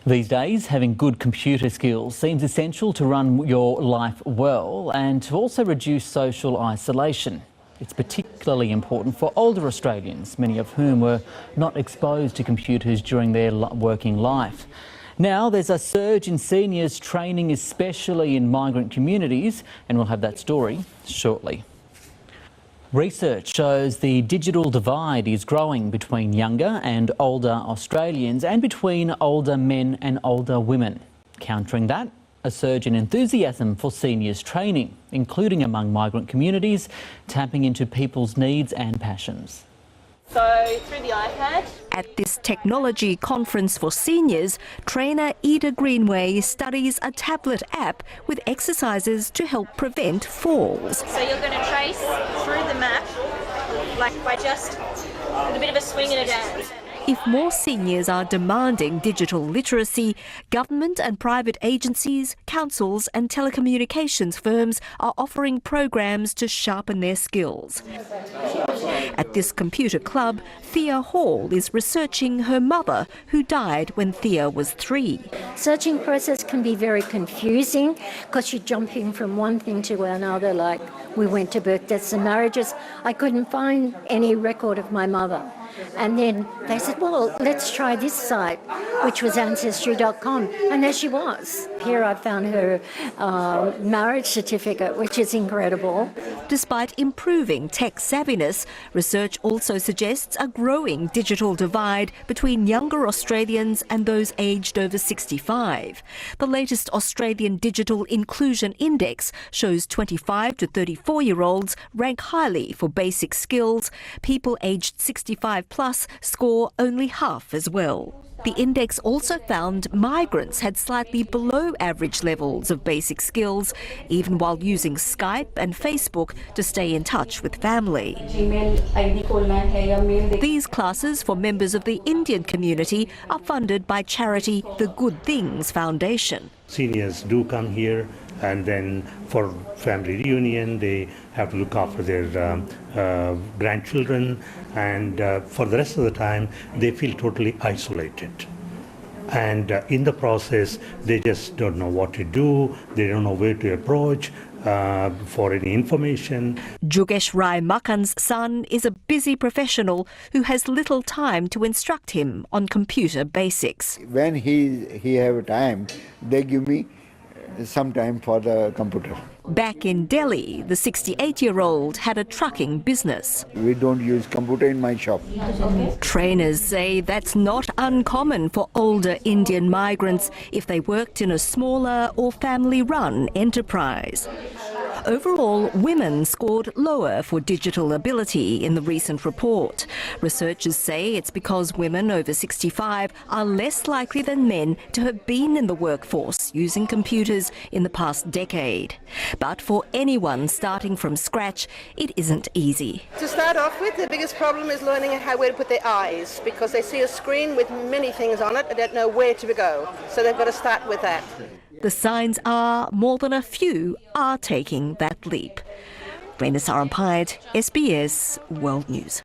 These days, having good computer skills seems essential to run your life well and to also reduce social isolation. It's particularly important for older Australians, many of whom were not exposed to computers during their working life. Now there's a surge in seniors training, especially in migrant communities, and we'll have that story shortly. Research shows the digital divide is growing between younger and older Australians and between older men and older women. Countering that, a surge in enthusiasm for seniors training, including among migrant communities, tapping into people's needs and passions. So through the iPad. At this technology conference for seniors, trainer Ida Greenway studies a tablet app with exercises to help prevent falls. So you're going to trace through the map, like by just with a bit of a swing and a dance. If more seniors are demanding digital literacy, government and private agencies, councils and telecommunications firms are offering programs to sharpen their skills. At this computer club, Thea Hall is researching her mother, who died when Thea was 3. Searching process can be very confusing because you're jumping from one thing to another, like we went to birth, deaths and marriages. I couldn't find any record of my mother. And then they said, well, let's try this site, which was Ancestry.com. And there she was. Here I found her marriage certificate, which is incredible. Despite improving tech savviness, research also suggests a growing digital divide between younger Australians and those aged over 65. The latest Australian Digital Inclusion Index shows 25 to 34-year-olds rank highly for basic skills. People aged 65 plus score only half as well. The index also found migrants had slightly below average levels of basic skills, even while using Skype and Facebook to stay in touch with family. These classes for members of the Indian community are funded by charity The Good Things Foundation. Seniors do come here, and then for family reunion they have to look after their grandchildren, and for the rest of the time they feel totally isolated. And in the process they just don't know what to do, they don't know where to approach for any information. Jugesh Rai Makan's son is a busy professional who has little time to instruct him on computer basics. When he have time, they give me some time for the computer. Back in Delhi, the 68-year-old had a trucking business. We don't use computer in my shop. Trainers say that's not uncommon for older Indian migrants if they worked in a smaller or family-run enterprise. Overall, women scored lower for digital ability in the recent report. Researchers say it's because women over 65 are less likely than men to have been in the workforce using computers in the past decade. But for anyone starting from scratch, it isn't easy. To start off with, the biggest problem is learning where to put their eyes, because they see a screen with many things on it and don't know where to go. So they've got to start with that. The signs are more than a few are taking that leap. Rena Sarampayat, SBS World News.